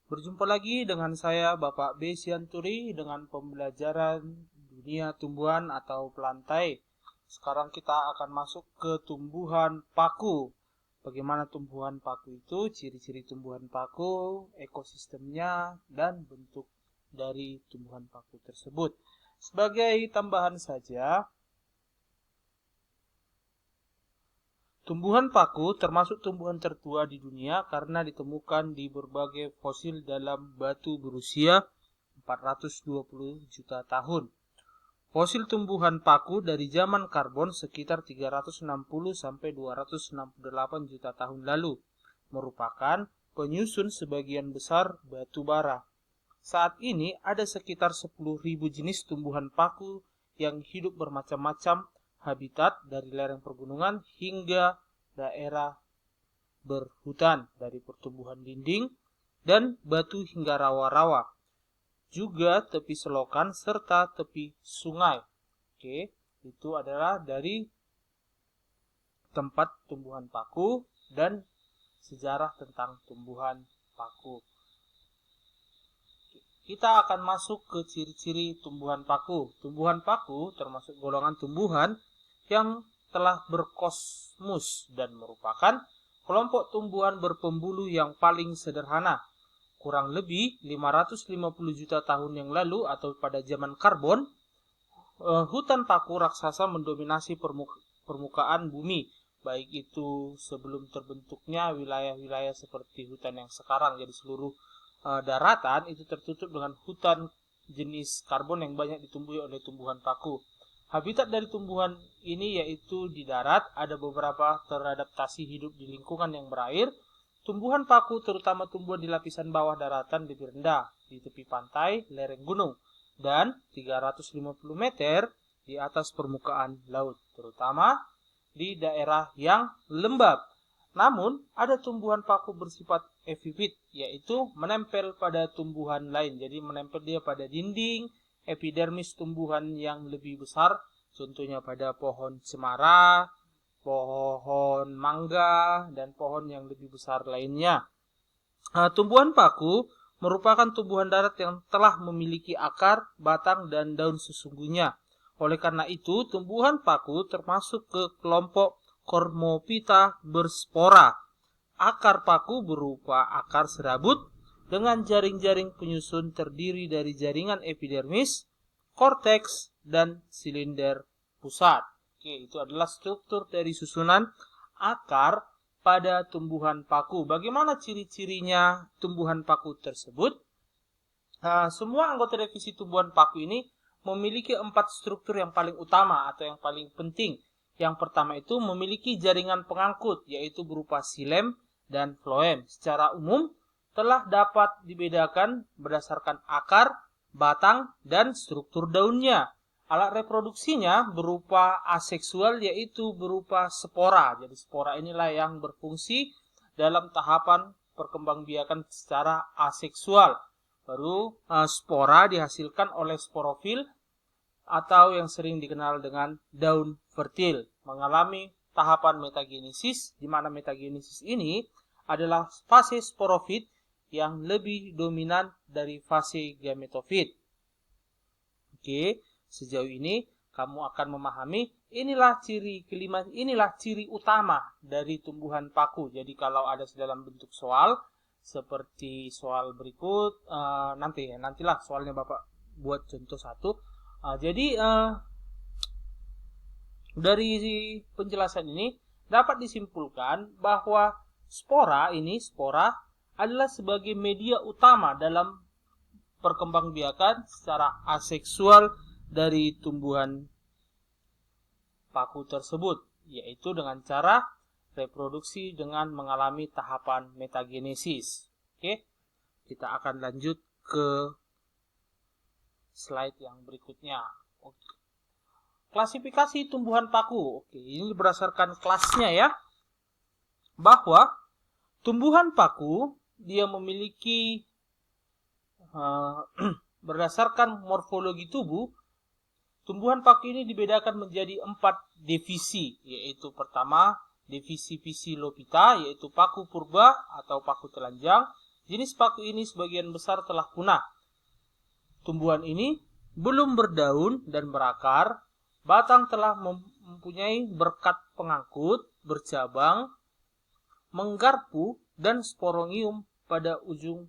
Berjumpa lagi dengan saya Bapak B. Sianturi dengan pembelajaran dunia tumbuhan atau pelantai. Sekarang kita akan masuk ke tumbuhan paku. Bagaimana tumbuhan paku itu, ciri-ciri tumbuhan paku, ekosistemnya, dan bentuk dari tumbuhan paku tersebut. Sebagai tambahan saja, tumbuhan paku termasuk tumbuhan tertua di dunia karena ditemukan di berbagai fosil dalam batu berusia 420 juta tahun. Fosil tumbuhan paku dari zaman karbon sekitar 360 sampai 268 juta tahun lalu merupakan penyusun sebagian besar batu bara. Saat ini ada sekitar 10.000 jenis tumbuhan paku yang hidup bermacam-macam habitat dari lereng pergunungan hingga daerah berhutan, dari pertumbuhan dinding dan batu hingga rawa-rawa, juga tepi selokan serta tepi sungai. Oke, itu adalah dari tempat tumbuhan paku dan sejarah tentang tumbuhan paku. Kita akan masuk ke ciri-ciri tumbuhan paku. Tumbuhan paku termasuk golongan tumbuhan yang telah berkosmus dan merupakan kelompok tumbuhan berpembulu yang paling sederhana. Kurang lebih 550 juta tahun yang lalu atau pada zaman karbon, hutan paku raksasa mendominasi permukaan bumi, baik itu sebelum terbentuknya wilayah-wilayah seperti hutan yang sekarang. Jadi seluruh daratan itu tertutup dengan hutan jenis karbon yang banyak ditumbuhi oleh tumbuhan paku. Habitat dari tumbuhan ini yaitu di darat, ada beberapa teradaptasi hidup di lingkungan yang berair. Tumbuhan paku terutama tumbuhan di lapisan bawah daratan lebih rendah, di tepi pantai, lereng gunung, dan 350 meter di atas permukaan laut, terutama di daerah yang lembab. Namun, ada tumbuhan paku bersifat epifit, yaitu menempel pada tumbuhan lain. Jadi menempel dia pada dinding, epidermis tumbuhan yang lebih besar, contohnya pada pohon cemara, pohon mangga, dan pohon yang lebih besar lainnya. Tumbuhan paku merupakan tumbuhan darat yang telah memiliki akar, batang, dan daun sesungguhnya. Oleh karena itu, tumbuhan paku termasuk ke kelompok Cormopita berspora. Akar paku berupa akar serabut dengan jaring-jaring penyusun terdiri dari jaringan epidermis, korteks, dan silinder pusat. Oke, itu adalah struktur dari susunan akar pada tumbuhan paku. Bagaimana ciri-cirinya tumbuhan paku tersebut? Semua anggota divisi tumbuhan paku ini memiliki 4 struktur yang paling utama atau yang paling penting. Yang pertama itu memiliki jaringan pengangkut, yaitu berupa xilem dan floem. Secara umum telah dapat dibedakan berdasarkan akar, batang, dan struktur daunnya. Alat reproduksinya berupa aseksual, yaitu berupa spora. Jadi spora inilah yang berfungsi dalam tahapan perkembangbiakan secara aseksual. Baru spora dihasilkan oleh sporofil atau yang sering dikenal dengan daun fertil, mengalami tahapan metagenesis, di mana metagenesis ini adalah fase sporofit yang lebih dominan dari fase gametofit. Oke, sejauh ini kamu akan memahami inilah ciri utama dari tumbuhan paku. Jadi kalau ada dalam bentuk soal seperti soal berikut, nantilah soalnya Bapak buat contoh satu. Jadi dari penjelasan ini dapat disimpulkan bahwa spora adalah sebagai media utama dalam perkembangbiakan secara aseksual dari tumbuhan paku tersebut, yaitu dengan cara reproduksi dengan mengalami tahapan metagenesis. Oke, kita akan lanjut ke slide yang berikutnya. Oke. Klasifikasi tumbuhan paku. Oke, ini berdasarkan kelasnya ya. Bahwa tumbuhan paku dia memiliki berdasarkan morfologi tubuh, tumbuhan paku ini dibedakan menjadi 4 divisi, yaitu pertama divisi Phyllopita, yaitu paku purba atau paku telanjang, Jenis paku ini sebagian besar telah punah. Tumbuhan ini belum berdaun dan berakar. Batang telah mempunyai berkat pengangkut, bercabang, menggarpu, dan sporongium pada ujung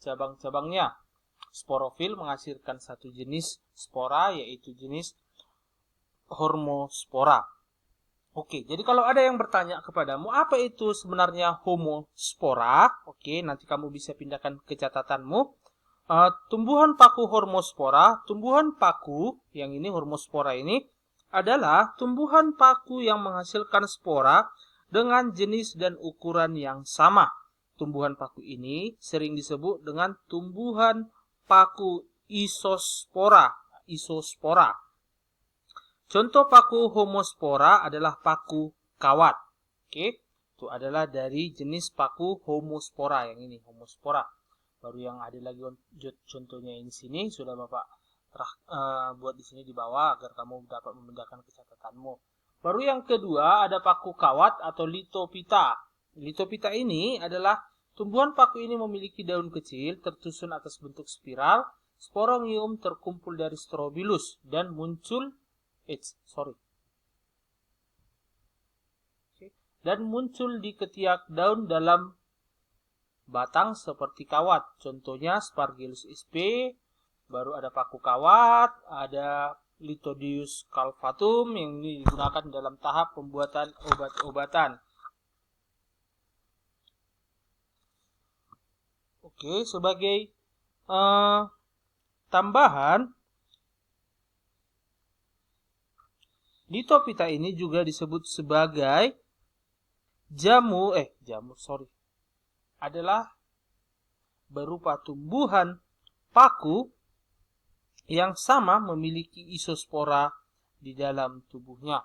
cabang-cabangnya. Sporofil menghasilkan satu jenis spora, yaitu jenis Hormospora. Oke, jadi kalau ada yang bertanya kepadamu, apa itu sebenarnya Hormospora? Oke, nanti kamu bisa pindahkan ke catatanmu. Tumbuhan paku Hormospora, tumbuhan paku yang ini Hormospora ini adalah tumbuhan paku yang menghasilkan spora dengan jenis dan ukuran yang sama. Tumbuhan paku ini sering disebut dengan tumbuhan paku isospora. Contoh paku Hormospora adalah paku kawat. Oke, itu adalah dari jenis paku Hormospora yang ini, Hormospora. Baru yang ada lagi contohnya ini sini sudah Bapak buat di sini di bawah agar kamu dapat memindahkan ke catatanmu. Baru yang kedua ada paku kawat atau Litophyta. Litophyta ini adalah tumbuhan paku ini memiliki daun kecil tersusun atas bentuk spiral, sporongium terkumpul dari strobilus dan muncul di ketiak daun dalam batang seperti kawat. Contohnya Spargillus sp. Baru ada paku kawat, ada Litodius calvatum yang ini digunakan dalam tahap pembuatan obat-obatan. Oke, sebagai tambahan, Litophyta ini juga disebut sebagai adalah berupa tumbuhan paku yang sama memiliki isospora di dalam tubuhnya.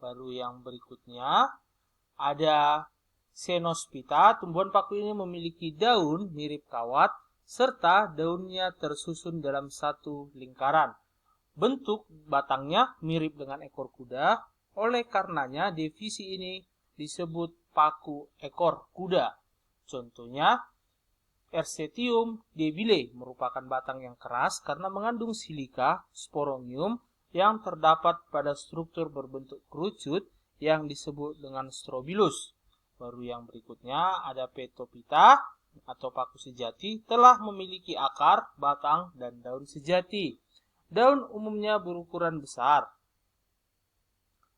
Baru yang berikutnya ada Cenosphyta. Tumbuhan paku ini memiliki daun mirip kawat serta daunnya tersusun dalam satu lingkaran. Bentuk batangnya mirip dengan ekor kuda, oleh karenanya divisi ini disebut paku ekor kuda. Contohnya Ersetium debile merupakan batang yang keras karena mengandung silika, sporongium yang terdapat pada struktur berbentuk kerucut yang disebut dengan strobilus. Baru yang berikutnya ada Petophyta atau paku sejati telah memiliki akar, batang, dan daun sejati. Daun umumnya berukuran besar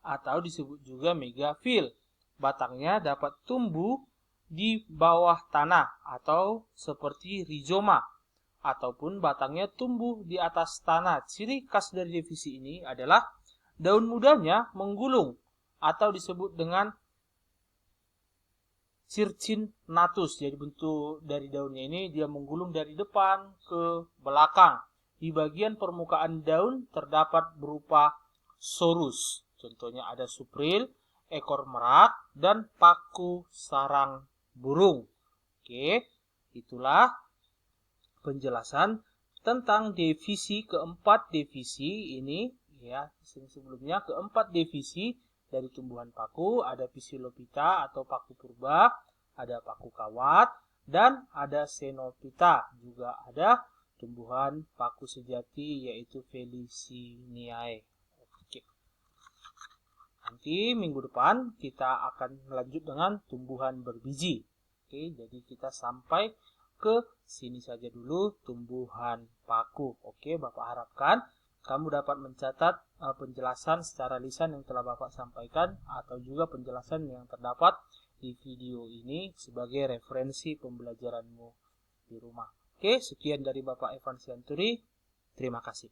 atau disebut juga megafil. Batangnya dapat tumbuh di bawah tanah atau seperti rizoma, ataupun batangnya tumbuh di atas tanah. Ciri khas dari divisi ini adalah daun mudanya menggulung atau disebut dengan circinatus. Jadi bentuk dari daunnya ini dia menggulung dari depan ke belakang. Di bagian permukaan daun terdapat berupa sorus. Contohnya ada supril, ekor merak, dan paku sarang burung. Oke, itulah penjelasan tentang keempat divisi ini ya. Sebelumnya keempat divisi dari tumbuhan paku ada Psilophyta atau paku purba, ada paku kawat, dan ada Cenosphyta. Juga ada tumbuhan paku sejati yaitu Feliciniae. Oke. Nanti minggu depan kita akan lanjut dengan tumbuhan berbiji. Oke, jadi kita sampai ke sini saja dulu tumbuhan paku. Oke, Bapak harapkan kamu dapat mencatat penjelasan secara lisan yang telah Bapak sampaikan atau juga penjelasan yang terdapat di video ini sebagai referensi pembelajaranmu di rumah. Oke, sekian dari Bapak Evan Sianturi. Terima kasih.